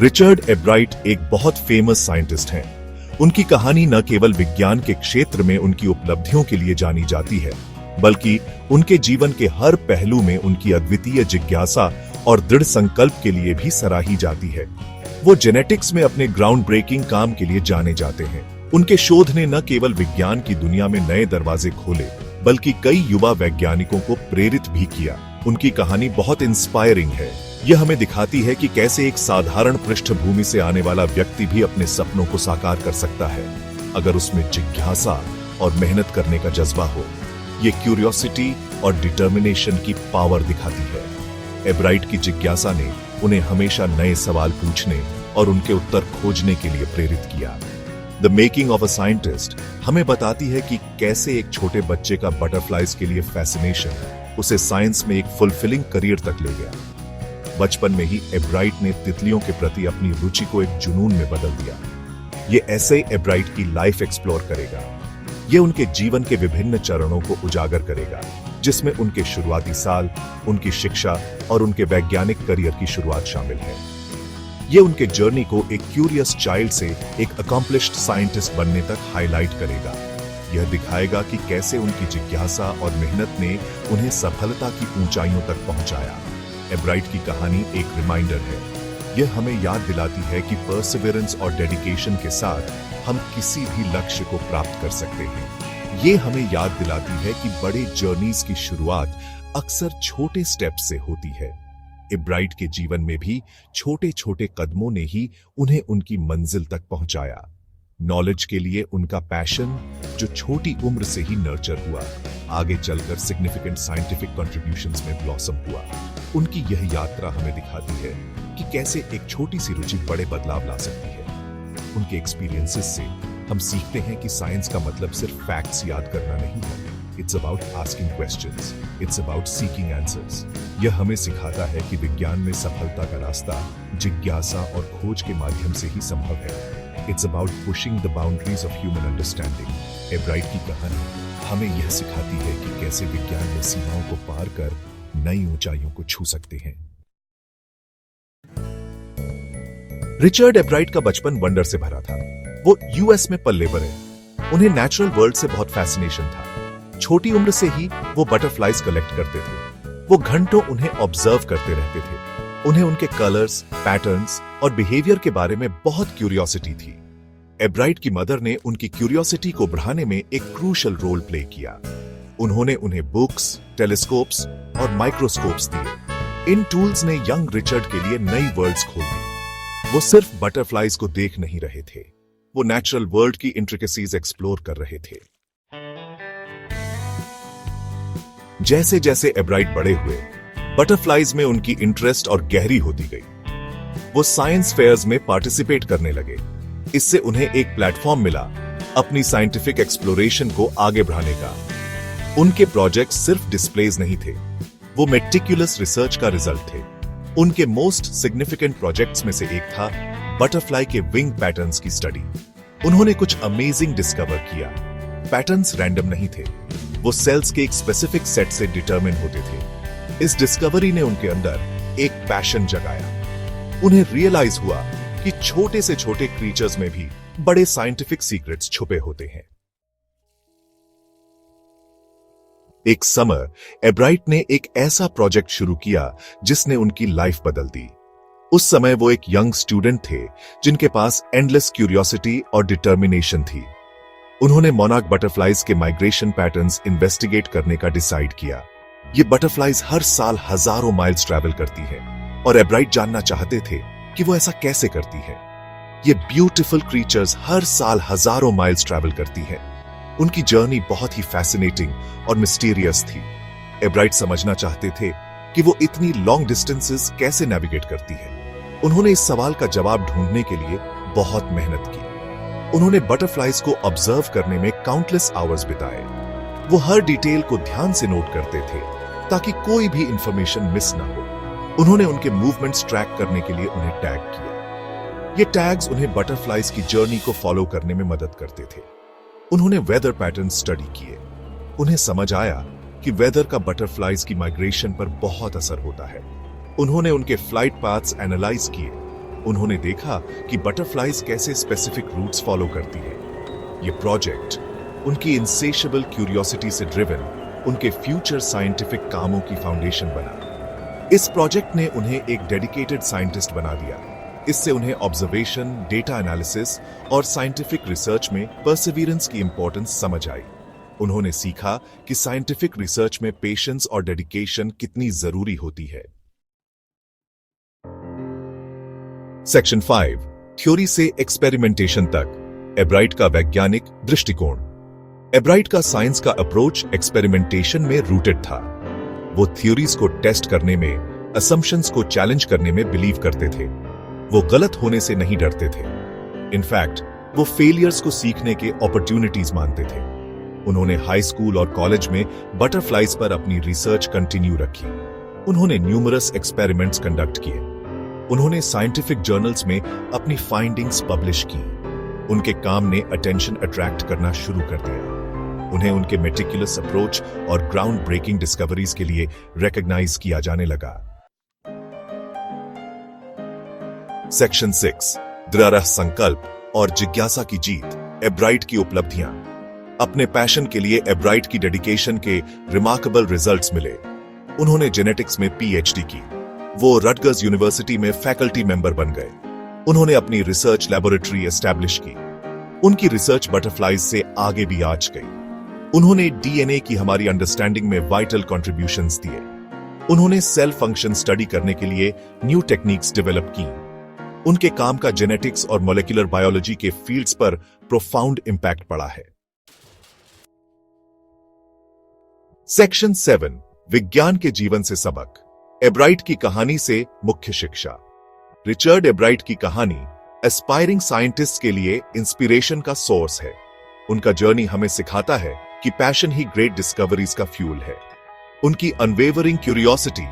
Richard एब्राइट एक बहुत famous scientist हैं। उनकी कहानी न केवल विज्ञान के क्षेत्र में उनकी उपलब्धियों के लिए जानी जाती है, बल्कि उनके जीवन के हर पहलू में उनकी अद्वितीय जिज्ञासा और दृढ़ संकल्प के लिए भी सराही जाती है। वो जेनेटिक्स में अपने ग्राउंड ब्रेकिंग काम के लिए जाने जाते हैं। उनके शोध ने न केवल विज्ञान की दुनिया में नए दरवाजे खोले, बल्कि कई युवा वैज्ञानिकों को प्रेरित भी किया। उनकी कहानी बहुत इंस्पायरिंग है। यह हमें दिखाती है कि कैसे एक साधारण पृष्ठभूमि से आने वाला व्यक्ति भी अपने सपनों को साकार कर सकता है, अगर उसमें जिज्ञासा और मेहनत करने का जज्बा हो। ये क्यूरियोसिटी और डिटर्मिनेशन की पावर दिखाती है। एब्राइट की जिज्ञासा ने उन्हें हमेशा नए सवाल पूछने और उनके उत्तर खोजने के लिए प्रेरित किया। The making of a scientist हमें बताती है कि कैसे एक छोटे बच्चे का बटरफ्लाइज के लिए फैसिनेशन उसे साइंस में एक फुलफिलिंग करियर तक ले गया। बचपन में ही एब्राइट ने तितलियों के प्रति अपनी रुचि को एक जुनून में बदल दिया। ये ऐसे एब्राइट की लाइफ एक्सप्लोर करेगा। ये उनके जीवन के विभिन्न चरणों को उजागर करेगा, जिसमें उनके शुरुआती साल, उनकी शिक्षा और उनके वैज्ञानिक करियर की शुरुआत शामिल है। ये उनके जर्नी को एक क्यूरियस चाइल्ड से एक अकॉम्प्लिश्ड साइंटिस्ट बनने तक हाईलाइट करेगा। यह दिखाएगा कि कैसे उनकी जिज्ञासा और मेहनत ने उन्हें सफलता की ऊंचाइयों तक पहुंचाया। एब्राइट की कहानी एक रिमाइंडर है। यह हमें याद दिलाती है कि परसिवरेंस और डेडिकेशन के साथ हम किसी भी लक्ष्य को प्राप्त कर सकते हैं। ये हमें याद दिलाती है कि बड़े जर्नीज की शुरुआत अक्सर छोटे स्टेप से होती है। एब्राइट के जीवन में भी छोटे छोटे कदमों ने ही उन्हें उनकी मंजिल तक पहुंचाया। नॉलेज के लिए उनका पैशन, जो छोटी उम्र से ही नर्चर हुआ, आगे चलकर सिग्निफिकेंट साइंटिफिक कंट्रीब्यूशंस में ब्लॉसम हुआ। उनकी यह यात्रा हमें दिखाती है कि कैसे एक छोटी सी रुचि बड़े बदलाव ला सकती है। उनके एक्सपीरियंसेस से हम सीखते हैं कि साइंस का मतलब सिर्फ फैक्ट्स याद करना नहीं है। It's about asking questions, it's about seeking answers. यह हमें सिखाता है कि विज्ञान में सफलता का रास्ता जिज्ञासा और खोज के माध्यम से ही संभव है। It's about pushing the boundaries of human understanding. एब्राइट की कहानी हमें यह सिखाती है कि कैसे विज्ञान में सीमाओं को पार कर नई ऊंचाइयों को छू सकते हैं। रिचर्ड एब्राइट का बचपन वंडर से भरा था। वो यूएस में पले बढ़े। उन्हें नेचुरल वर्ल्ड से बहुत फैसिनेशन था। छोटी उम्र से ही वो बटरफ्लाइज कलेक्ट करते थे। वो घंटों उन्हें ऑब्जर्व करते रहते थे। उन्हें उनके कलर्स, पैटर्न्स और बिहेवियर के बारे में बहुत क्यूरियोसिटी थी। एब्राइट की मदर ने उनकी क्यूरियोसिटी को बढ़ाने में एक क्रूशल रोल प्ले किया। उन्होंने उन्हें बुक्स, टेलीस्कोप्स और माइक्रोस्कोप्स दिए। इन टूल्स ने यंग रिचर्ड के लिए नई वर्ल्ड्स खोल दी। वो सिर्फ बटरफ्लाइज को देख नहीं रहे थे, वो नेचुरल वर्ल्ड की इंट्रिकेसीज एक्सप्लोर कर रहे थे। जैसे जैसे एब्राइट बड़े हुए, बटरफ्लाइज में उनकी इंटरेस्ट और गहरी होती गई। वो साइंस फेयर्स में पार्टिसिपेट करने लगे। इससे उन्हें एक प्लेटफॉर्म मिला अपनी साइंटिफिक एक्सप्लोरेशन को आगे बढ़ाने का। उनके प्रोजेक्ट सिर्फ डिस्प्लेज नहीं थे, वो मेटिकुलस रिसर्च का रिजल्ट थे। उनके मोस्ट सिग्निफिकेंट प्रोजेक्ट्स में से एक था बटरफ्लाई के विंग पैटर्न्स की स्टडी। उन्होंने कुछ अमेजिंग डिस्कवर किया। पैटर्न्स रैंडम नहीं थे, वो सेल्स के एक स्पेसिफिक सेट से डिटरमिन होते थे। इस डिस्कवरी ने उनके अंदर एक पैशन जगाया। उन्हें रियलाइज हुआ कि छोटे से छोटे क्रीचर्स में भी बड़े साइंटिफिक सीक्रेट्स छुपे होते हैं। एक समर एब्राइट ने एक ऐसा प्रोजेक्ट शुरू किया जिसने उनकी लाइफ बदल दी। उस समय वो एक यंग स्टूडेंट थे जिनके पास एंडलेस क्यूरियोसिटी और डिटर्मिनेशन थी। उन्होंने मोनार्क बटरफ्लाइज के माइग्रेशन पैटर्न्स इन्वेस्टिगेट करने का डिसाइड किया। ये बटरफ्लाइज हर साल हजारों माइल्स ट्रैवल करती हैं और एब्राइट जानना चाहते थे कि वो ऐसा कैसे करती है। ये ब्यूटीफुल क्रीचर्स हर साल हजारों माइल्स ट्रैवल करती हैं। उनकी जर्नी बहुत ही फैसिनेटिंग और मिस्टीरियस थी। एब्राइट समझना चाहते थे कि वो इतनी लॉन्ग डिस्टेंसेस कैसे नेविगेट करती है। उन्होंने इस सवाल का जवाब ढूंढने के लिए बहुत मेहनत की। उन्होंने बटरफ्लाइज को ऑब्जर्व करने में काउंटलेस आवर्स बिताए। वो हर डिटेल को ध्यान से नोट करते थे ताकि कोई भी इंफॉर्मेशन मिस ना हो। उन्होंने उनके मूवमेंट्स ट्रैक करने के लिए उन्हें टैग किया। ये टैग्स उन्हें बटरफ्लाइज की जर्नी को फॉलो करने में मदद करते थे। उन्होंने वेदर पैटर्न स्टडी किए। उन्हें समझ आया कि वेदर का बटरफ्लाइज की माइग्रेशन पर बहुत असर होता है। उन्होंने उनके फ्लाइट पाथ्स एनालाइज किए उन्होंने देखा कि बटरफ्लाइज कैसे स्पेसिफिक रूट्स फॉलो करती है। ये प्रोजेक्ट उनकी इनसेशेबल क्यूरियोसिटी से ड्रिवन उनके फ्यूचर साइंटिफिक कामों की फाउंडेशन बना। इस प्रोजेक्ट ने उन्हें एक डेडिकेटेड साइंटिस्ट बना दिया। इससे उन्हें ऑब्जर्वेशन, डेटा एनालिसिस और साइंटिफिक रिसर्च में परसिवियरेंस की इंपॉर्टेंस समझ आई। उन्होंने सीखा कि साइंटिफिक रिसर्च में पेशेंस और डेडिकेशन कितनी जरूरी होती है। सेक्शन 5, थ्योरी से एक्सपेरिमेंटेशन तक, एब्राइट का वैज्ञानिक दृष्टिकोण। एब्राइट का साइंस का अप्रोच एक्सपेरिमेंटेशन में रूटेड था। वो थ्योरीज को टेस्ट करने में, असम्पशंस को चैलेंज करने में बिलीव करते थे। वो गलत होने से नहीं डरते थे। इनफैक्ट वो फेलियर्स को सीखने के अपॉर्चुनिटीज मानते थे। उन्होंने हाई स्कूल और कॉलेज में बटरफ्लाइज पर अपनी रिसर्च कंटिन्यू रखी। उन्होंने न्यूमरस एक्सपेरिमेंट्स कंडक्ट किए। उन्होंने साइंटिफिक जर्नल्स में अपनी फाइंडिंग्स पब्लिश की। उनके काम ने अटेंशन अट्रैक्ट करना शुरू कर दिया। उन्हें उनके मेटिकुलस अप्रोच और ग्राउंड ब्रेकिंग डिस्कवरीज के लिए रिकॉग्नाइज किया जाने लगा। सेक्शन 6, दृढ़ संकल्प और जिज्ञासा की जीत, एब्राइट की उपलब्धियां। अपने पैशन के लिए एब्राइट की डेडिकेशन के रिमार्केबल रिजल्ट्स मिले। उन्होंने जेनेटिक्स में पीएचडी की। वो रटगर्स यूनिवर्सिटी में फैकल्टी मेंबर बन गए। उन्होंने अपनी रिसर्च लैबोरेटरी एस्टैब्लिश की। उनकी रिसर्च बटरफ्लाइज से आगे भी आज गई। उन्होंने डीएनए की हमारी अंडरस्टैंडिंग में वाइटल कंट्रीब्यूशंस दिए। उन्होंने सेल फंक्शन स्टडी करने के लिए न्यू टेक्निक्स डेवलप की। उनके काम का जेनेटिक्स और मॉलिक्यूलर बायोलॉजी के फील्ड्स पर प्रोफाउंड इंपैक्ट पड़ा है। सेक्शन 7, विज्ञान के जीवन से सबक, एब्राइट की कहानी से मुख्य शिक्षा। रिचर्ड एब्राइट की कहानी एस्पायरिंग साइंटिस्ट के लिए इंस्पिरेशन का सोर्स है। उनका जर्नी हमें सिखाता है कि पैशन ही ग्रेट डिस्कवरीज का फ्यूल है। उनकी अनवेवरिंग क्यूरियोसिटी,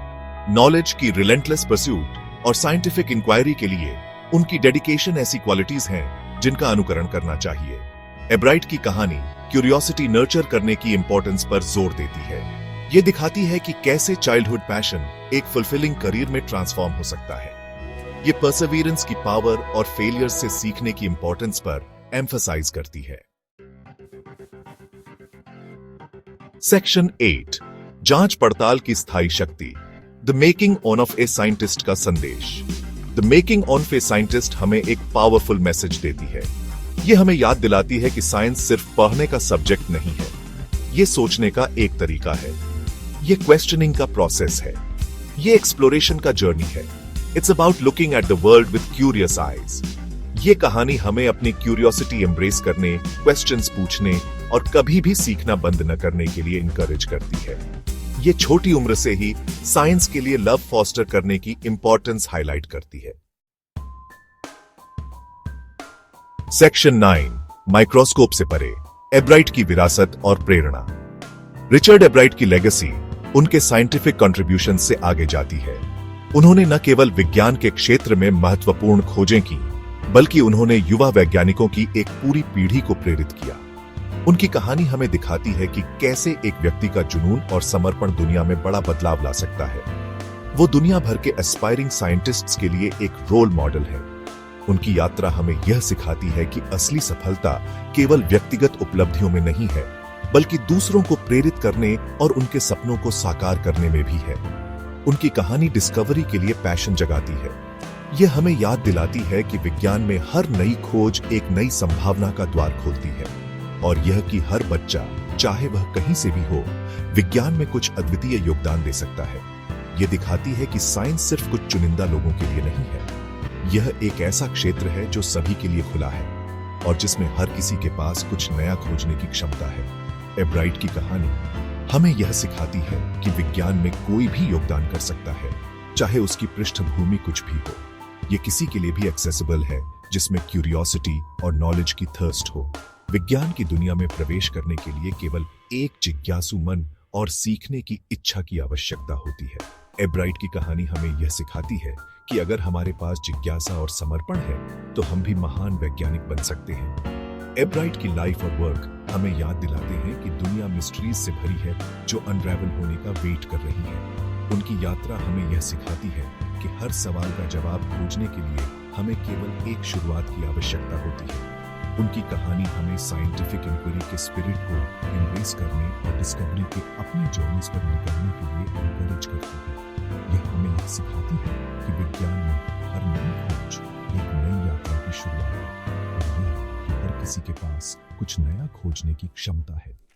नॉलेज की रिलेंटलेस परस्यूट और साइंटिफिक इंक्वायरी के लिए उनकी डेडिकेशन ऐसी क्वालिटीज हैं जिनका अनुकरण करना चाहिए। एब्राइट की कहानी क्यूरियोसिटी नर्चर करने की इंपॉर्टेंस पर जोर देती है। ये दिखाती है कि कैसे चाइल्डहुड पैशन एक फुलफिलिंग करियर में ट्रांसफॉर्म हो सकता है। ये परसिवियरेंस की पावर और फेलियर से सीखने की इंपॉर्टेंस पर एम्फसाइज करती है। सेक्शन 8, जांच पड़ताल की स्थायी शक्ति, the making on off a scientist का संदेश। The making on off a scientist हमें एक पावरफुल मैसेज देती है। यह हमें याद दिलाती है कि साइंस सिर्फ पढ़ने का सब्जेक्ट नहीं है। यह सोचने का एक तरीका है। यह क्वेश्चनिंग का प्रोसेस है। यह एक्सप्लोरेशन का जर्नी है। It's about looking at the world with curious eyes. ये कहानी हमें अपनी क्यूरियोसिटी एम्ब्रेस करने, क्वेश्चंस पूछने और कभी भी सीखना बंद न करने के लिए इनकरेज करती है। ये छोटी उम्र से ही साइंस के लिए लव फॉस्टर करने की इंपॉर्टेंस हाईलाइट करती है। सेक्शन 9, माइक्रोस्कोप से परे, एब्राइट की विरासत और प्रेरणा। रिचर्ड एब्राइट की लेगेसी उनके साइंटिफिक कंट्रीब्यूशन से आगे जाती है। उन्होंने न केवल विज्ञान के क्षेत्र में महत्वपूर्ण खोजें की, बल्कि उन्होंने युवा वैज्ञानिकों की एक पूरी पीढ़ी को प्रेरित किया। उनकी कहानी हमें दिखाती है कि कैसे एक व्यक्ति का जुनून और समर्पण दुनिया में बड़ा बदलाव ला सकता है। वो दुनिया भर के एस्पायरिंग साइंटिस्ट्स के लिए एक रोल मॉडल है। उनकी यात्रा हमें यह सिखाती है कि असली सफलता केवल व्यक्तिगत उपलब्धियों में नहीं है, बल्कि दूसरों को प्रेरित करने और उनके सपनों को साकार करने में भी है। उनकी कहानी डिस्कवरी के लिए पैशन जगाती है। यह हमें याद दिलाती है कि विज्ञान में हर नई खोज एक नई संभावना का द्वार खोलती है, और यह कि हर बच्चा, चाहे वह कहीं से भी हो, विज्ञान में कुछ अद्वितीय योगदान दे सकता है। यह दिखाती है कि साइंस सिर्फ कुछ चुनिंदा लोगों के लिए नहीं है। यह एक ऐसा क्षेत्र है जो सभी के लिए खुला है और जिसमें हर किसी के पास कुछ नया खोजने की क्षमता है। एब्राइट की कहानी हमें यह सिखाती है कि विज्ञान में कोई भी योगदान कर सकता है, चाहे उसकी पृष्ठभूमि कुछ भी हो। यह किसी के लिए भी एक्सेसिबल है जिसमें क्यूरियोसिटी और नॉलेज की थर्स्ट हो। विज्ञान की दुनिया में प्रवेश करने के लिए केवल एक जिज्ञासु मन और सीखने की इच्छा की आवश्यकता होती है। एब्राइट की कहानी हमें यह सिखाती है कि अगर हमारे पास जिज्ञासा और समर्पण है तो हम भी महान वैज्ञानिक बन सकते हैं। एब्राइट की लाइफ और वर्क हमें याद दिलाते हैं कि दुनिया मिस्ट्रीज से भरी है जो अनरेवल होने का वेट कर रही है। उनकी यात्रा हमें यह सिखाती है कि हर सवाल का जवाब खोजने के लिए हमें केवल एक शुरुआत की आवश्यकता होती है। उनकी कहानी हमें साइंटिफिक इंक्वायरी के स्पिरिट को एम्ब्रेस करने और डिस्कवरी के अपने जर्नीज पर निकलने के लिए एनकरेज करती है। यह हमें यह सिखाती है कि विज्ञान में हर नई खोज एक नई यात्रा की शुरुआत है और यह हर किसी के पास कुछ नया खोजने की क्षमता है।